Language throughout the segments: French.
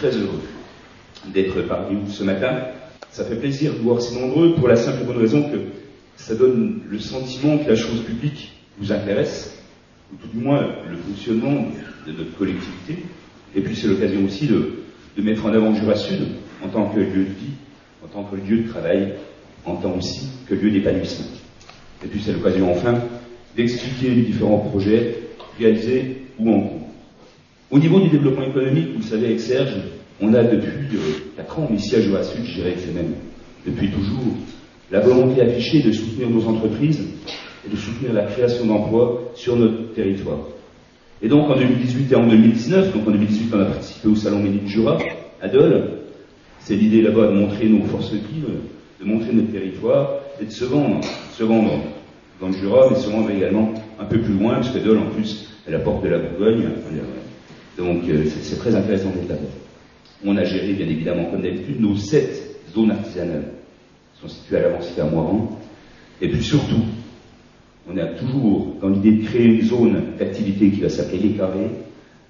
très heureux d'être parmi vous ce matin. Ça fait plaisir de vous voir si nombreux pour la simple et bonne raison que ça donne le sentiment que la chose publique vous intéresse, ou tout du moins le fonctionnement de notre collectivité. Et puis c'est l'occasion aussi de mettre en avant Jura Sud en tant que lieu de vie, en tant que lieu de travail, en tant aussi que lieu d'épanouissement. Et puis c'est l'occasion enfin d'expliquer les différents projets réalisés ou en cours. Au niveau du développement économique, vous le savez avec Serge, on a depuis 4 ans, mais ici à Jura Sud, je dirais que c'est même depuis toujours, la volonté affichée de soutenir nos entreprises et de soutenir la création d'emplois sur notre territoire. Et donc en 2018 et en 2019, donc en 2018 on a participé au Salon Made in Jura, à Dole. C'est l'idée là-bas de montrer nos forces vives, de montrer notre territoire et de se vendre dans le Jura, mais se vendre également un peu plus loin, parce que Dole en plus est la porte de la Bourgogne. Donc c'est très intéressant d'être là-bas. On a géré bien évidemment comme d'habitude nos 7 zones artisanales qui sont situées à l'avancée à Moiran. Et puis surtout, on a toujours dans l'idée de créer une zone d'activité qui va s'appeler les Carrés,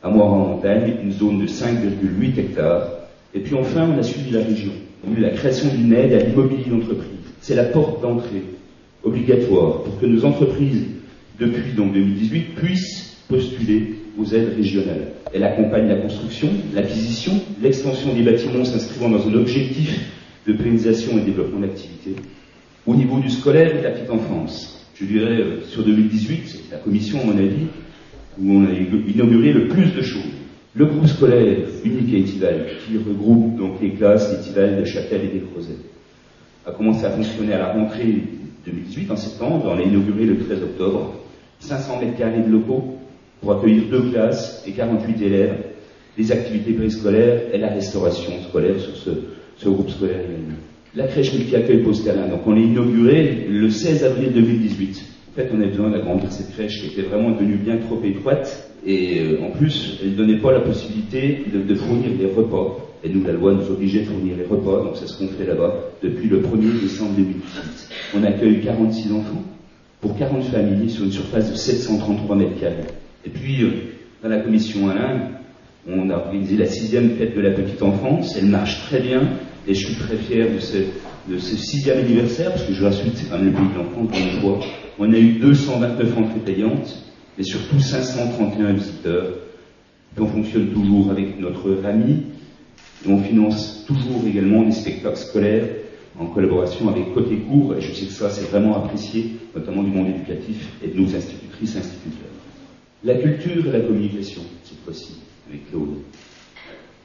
à Moiran-Montagne, une zone de 5,8 hectares. Et puis enfin, on a suivi la région. On a eu la création d'une aide à l'immobilier d'entreprise. C'est la porte d'entrée obligatoire pour que nos entreprises, depuis donc 2018, puissent postuler aux aides régionales. Elle accompagne la construction, l'acquisition, l'extension des bâtiments s'inscrivant dans un objectif de pérennisation et de développement d'activité. Au niveau du scolaire et de la petite enfance, je dirais sur 2018, c'est la commission, à mon avis, où on a inauguré le plus de choses. Le groupe scolaire unique à Étival, qui regroupe donc les classes d'Étival, de Châtel et des Creusets, a commencé à fonctionner à la rentrée 2018, en septembre, on l'a inauguré le 13 octobre. 500 mètres carrés de locaux pour accueillir 2 classes et 48 élèves, les activités périscolaires et la restauration scolaire sur ce groupe scolaire également. La crèche multi-accueil Postelin, donc on l'a inaugurée le 16 avril 2018. En fait, on a besoin d'agrandir cette crèche qui était vraiment devenue bien trop étroite et en plus, elle ne donnait pas la possibilité de fournir des repas. Et nous, la loi nous obligeait de fournir les repas, donc c'est ce qu'on fait là-bas depuis le 1er décembre 2018. On accueille 46 enfants pour 40 familles sur une surface de 733 mètres carrés. Et puis, dans la commission Alain, on a organisé la 6e fête de la petite enfance. Elle marche très bien et je suis très fier de ce 6e anniversaire, parce que Jura Sud, c'est quand même le pays de l'enfant, pour une fois. On a eu 229 entrées payantes et surtout 531 visiteurs. Et on fonctionne toujours avec notre RAMI et on finance toujours également des spectacles scolaires en collaboration avec Côté Cours, et je sais que ça c'est vraiment apprécié, notamment du monde éducatif et de nos institutrices et instituteurs. La culture et la communication, cette fois-ci, avec Claude.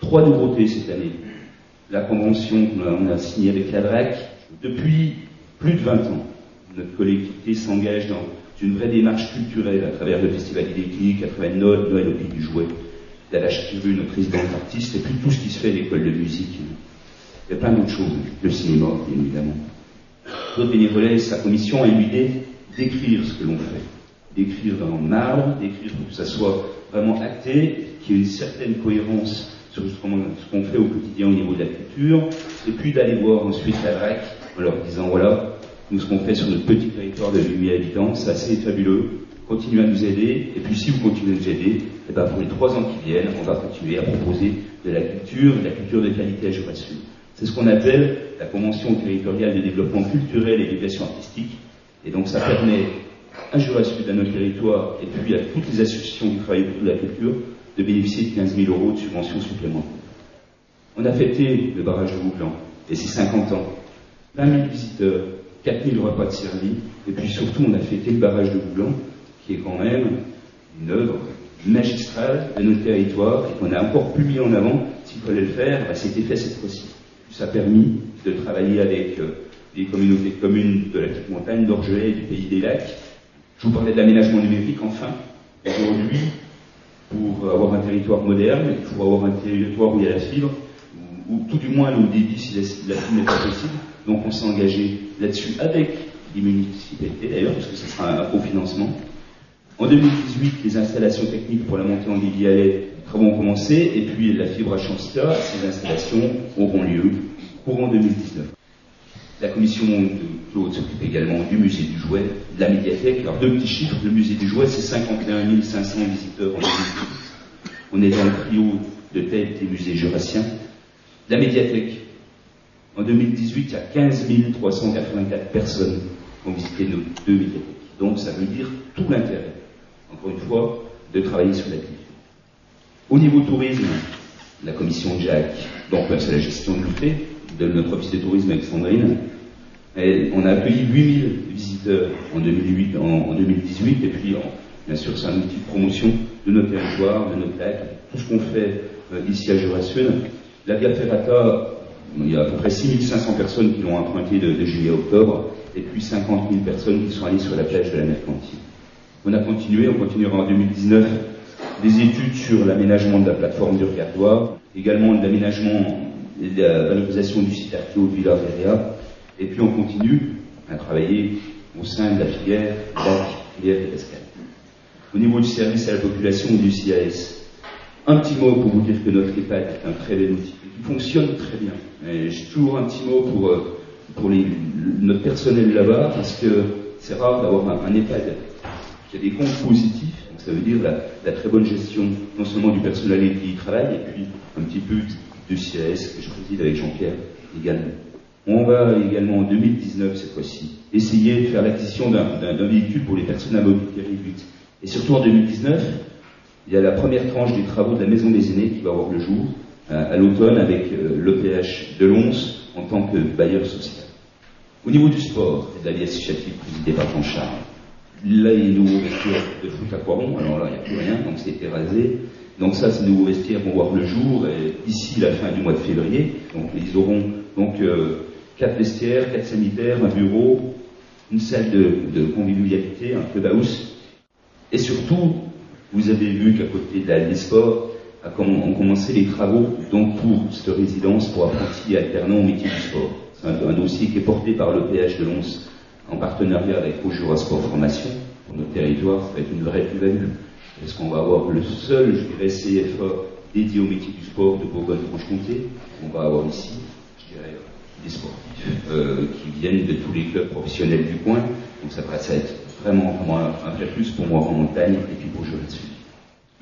3 nouveautés cette année. La convention qu'on a signée avec la DRAC, depuis plus de 20 ans, notre collectivité s'engage dans une vraie démarche culturelle à travers le Festival Idéclique, à travers Noël au Pays du Jouet, la Vache-Revue, notre résidence d'artiste, et puis tout ce qui se fait à l'école de musique. Il y a plein d'autres choses, le cinéma, bien évidemment. Claude Bénévolet, sa commission a eu l'idée d'écrire ce que l'on fait. D'écrire dans le marbre, d'écrire pour que ça soit vraiment acté, qu'il y ait une certaine cohérence sur ce qu'on fait au quotidien au niveau de la culture, et puis d'aller voir ensuite la DRAC en leur disant voilà, nous ce qu'on fait sur notre petit territoire de 8000 habitants, c'est assez fabuleux, continuez à nous aider, et puis si vous continuez à nous aider, et ben pour les 3 ans qui viennent, on va continuer à proposer de la culture de qualité à Jura Sud. C'est ce qu'on appelle la Convention territoriale de développement culturel et d'éducation artistique, et donc ça permet à Jura Sud, à notre territoire, et puis à toutes les associations qui travaillent autour de la culture, de bénéficier de 15 000 € de subventions supplémentaires. On a fêté le barrage de Rouglan, et ses 50 ans. 20 000 visiteurs, 4 000 repas de servis, et puis surtout on a fêté le barrage de Rouglan, qui est quand même une œuvre magistrale de notre territoire, et qu'on a encore plus mis en avant, s'il fallait le faire, c'était fait cette fois-ci. Ça a permis de travailler avec les communautés de communes de la petite montagne, d'Orgelet et du Pays des Lacs. Je vous parlais de l'aménagement numérique, enfin. Aujourd'hui, pour avoir un territoire moderne, il faut avoir un territoire où il y a la fibre, ou tout du moins l'eau débit si la fibre n'est pas possible. Donc on s'est engagé là-dessus avec les municipalités d'ailleurs, parce que ce sera un cofinancement. En 2018, les installations techniques pour la montée en débit allaient, les travaux ont commencé, et puis la fibre à Champstia, ces installations auront lieu courant 2019. La commission de Claude s'occupe également du musée du jouet, de la médiathèque. Alors 2 petits chiffres, le musée du jouet c'est 51 500 visiteurs en 2018. On est dans le trio de tête des musées jurassiens. La médiathèque. En 2018, il y a 15 384 personnes qui ont visité nos 2 médiathèques. Donc ça veut dire tout l'intérêt, encore une fois, de travailler sur la qualité. Au niveau tourisme, la commission Jacques, donc c'est la gestion de l'outil de notre office de tourisme avec Sandrine. Et on a accueilli 8000 visiteurs en 2018, et puis bien sûr c'est un outil de promotion de nos territoires, de notre lac, tout ce qu'on fait ici à Jura-Sud. La Via Ferrata, il y a à peu près 6500 personnes qui l'ont emprunté de juillet à octobre, et puis 50 000 personnes qui sont allées sur la plage de la Mercantile. On a continué, on continuera en 2019 des études sur l'aménagement de la plateforme du Regardoir, également de l'aménagement et de la valorisation du site archéo de Villa Feria, et puis on continue à travailler au sein de la filière lac, filière de l'escale. Au niveau du service à la population du CAS, un petit mot pour vous dire que notre EHPAD est un très bel outil qui fonctionne très bien. Et j'ai toujours un petit mot pour notre personnel là-bas, parce que c'est rare d'avoir un EHPAD qui a des comptes positifs. Donc ça veut dire la très bonne gestion, non seulement du personnel qui y travaille, et puis un petit peu du CAS que je préside avec Jean-Pierre également. On va également en 2019, cette fois-ci, essayer de faire l'acquisition d'un véhicule pour les personnes à mobilité réduite. Et surtout en 2019, il y a la première tranche des travaux de la Maison des Aînés qui va avoir le jour à l'automne avec l'EPH de Lons en tant que bailleur social. Au niveau du sport et de la vie associative présidée par Jean-Charles, là il y a les nouveaux vestiaires de foot à Poiron, alors là il n'y a plus rien, donc c'est été rasé. Donc ça, ces nouveaux vestiaires vont voir le jour d'ici la fin du mois de février. Donc ils auront donc 4 vestiaires, 4 sanitaires, un bureau, une salle de convivialité, un clubhouse. Et surtout, vous avez vu qu'à côté de la Halle des Sports, ont commencé les travaux donc pour cette résidence pour apprentis et alternants au métier du sport. C'est un dossier qui est porté par l'EPH de Lons en partenariat avec Jura Sport Formation. Pour notre territoire, ça va être une vraie plus-value. Parce qu'on va avoir le seul, je dirais, CFA dédié au métier du sport de Bourgogne-Franche-Comté. On va avoir ici, je dirais, des sportifs qui viennent de tous les clubs professionnels du coin. Donc ça va être vraiment un vrai plus pour moi en montagne et puis pour Jura-Sud.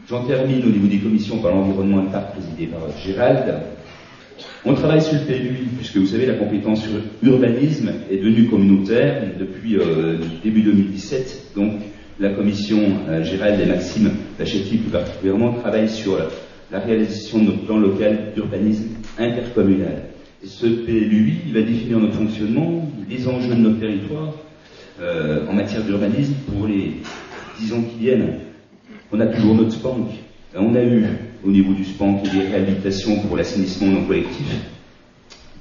J'en termine au niveau des commissions par l'environnement et le parc présidé par Gérald. On travaille sur le PLUI, puisque vous savez, la compétence sur urbanisme est devenue communautaire depuis début 2017. Donc la commission Gérald et Maxime Lachetti plus particulièrement travaillent sur la réalisation de notre plan local d'urbanisme intercommunal. Et ce PLUI, il va définir notre fonctionnement, les enjeux de notre territoire en matière d'urbanisme pour les 10 ans qui viennent. On a toujours notre SPANC. On a eu, au niveau du SPANC, des réhabilitations pour l'assainissement non collectif,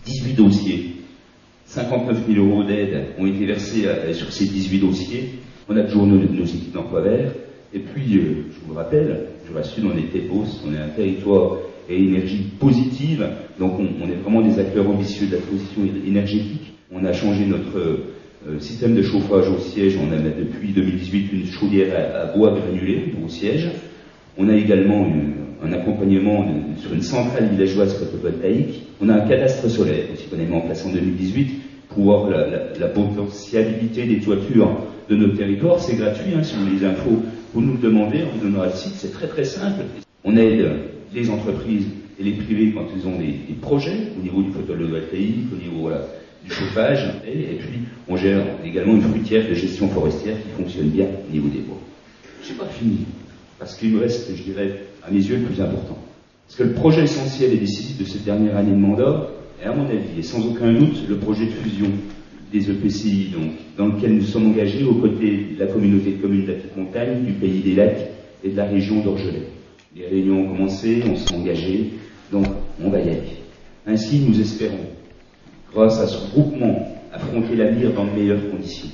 18 dossiers. 59 000 € d'aide ont été versés sur ces 18 dossiers. On a toujours nos équipes d'emploi vert. Et puis, je vous rappelle, Jura-Sud, on est TEPOS, on est un territoire et énergie positive. Donc, on est vraiment des acteurs ambitieux de la transition énergétique. On a changé notre système de chauffage au siège. On a depuis 2018 une chaudière à bois granulé au siège. On a également un accompagnement sur une centrale villageoise photovoltaïque. On a un cadastre solaire aussi qu'on a mis en place en 2018 pour voir la potentialité des toitures de notre territoire. C'est gratuit, hein, si vous voulez des infos, vous nous le demandez, on vous donnera le site, c'est très très simple. On aide les entreprises et les privés quand ils ont des projets au niveau du photovoltaïque, au niveau du chauffage, et puis on gère également une fruitière de gestion forestière qui fonctionne bien au niveau des bois. Je n'ai pas fini, parce qu'il me reste, je dirais, à mes yeux, le plus important. Parce que le projet essentiel et décisif de cette dernière année de mandat est, à mon avis, et sans aucun doute, le projet de fusion des EPCI, donc, dans lequel nous sommes engagés aux côtés de la communauté de communes de la Petite Montagne, du Pays des Lacs et de la région d'Orgelet. Les réunions ont commencé, on s'est engagés, donc on va y aller. Ainsi, nous espérons, grâce à ce regroupement, affronter l'avenir dans de meilleures conditions.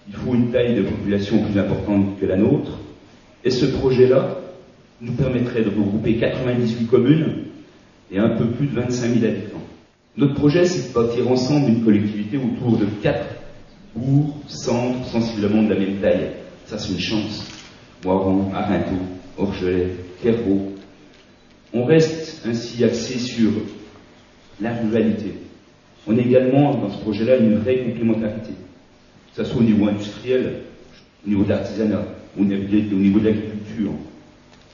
Il faut une taille de population plus importante que la nôtre, et ce projet-là nous permettrait de regrouper 98 communes et un peu plus de 25 000 habitants. Notre projet, c'est de bâtir ensemble une collectivité autour de 4 bourgs, centres, sensiblement de la même taille. Ça, c'est une chance. Moiran, Arinthod, Orgelet, Clairvaux. On reste ainsi axé sur la ruralité. On a également, dans ce projet-là, une vraie complémentarité. Que ce soit au niveau industriel, au niveau de l'artisanat, au niveau de l'agriculture.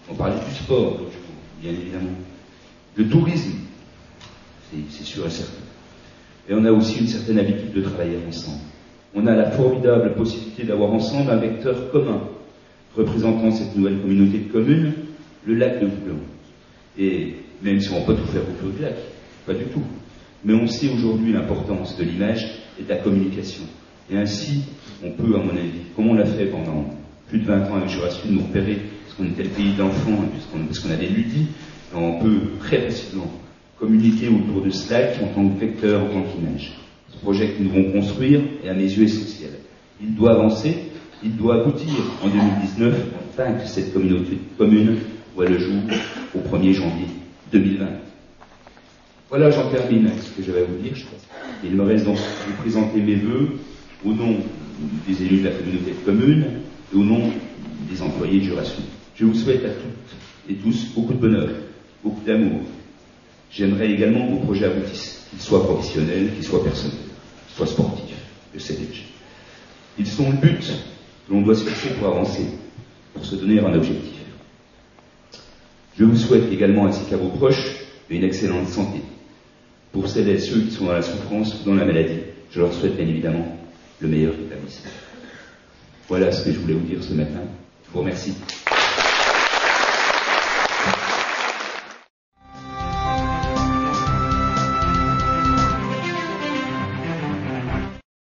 On parlait du sport, bien évidemment. le tourisme, c'est sûr et certain. Et on a aussi une certaine habitude de travailler ensemble. On a la formidable possibilité d'avoir ensemble un vecteur commun, représentant cette nouvelle communauté de communes, le lac de Voulon. Et même si on ne va pas tout faire autour du lac, pas du tout. Mais on sait aujourd'hui l'importance de l'image et de la communication. Et ainsi, on peut, à mon avis, comme on l'a fait pendant plus de 20 ans avec Jura Sud, nous repérer, parce qu'on était le pays d'enfants, parce qu'on a des ludis, on peut très facilement communiquer autour de ce lac en tant que vecteur, en tant qu'image. Ce projet que nous devons construire est à mes yeux essentiel. Il doit avancer, il doit aboutir en 2019, afin que cette communauté commune voit le jour au 1er janvier 2020. Voilà, j'en termine avec ce que j'avais à vous dire. Il me reste donc de vous présenter mes vœux au nom des élus de la communauté de communes et au nom des employés de Jura Sud. Je vous souhaite à toutes et tous beaucoup de bonheur, beaucoup d'amour. J'aimerais également que vos projets aboutissent, qu'ils soient professionnels, qu'ils soient personnels, qu'ils soient sportifs, je sais déjà. Ils sont le but que l'on doit se fixer pour avancer, pour se donner un objectif. Je vous souhaite également, ainsi qu'à vos proches, une excellente santé. Pour celles et ceux qui sont dans la souffrance ou dans la maladie, je leur souhaite bien évidemment le meilleur rétablissement. Voilà ce que je voulais vous dire ce matin. Je vous remercie.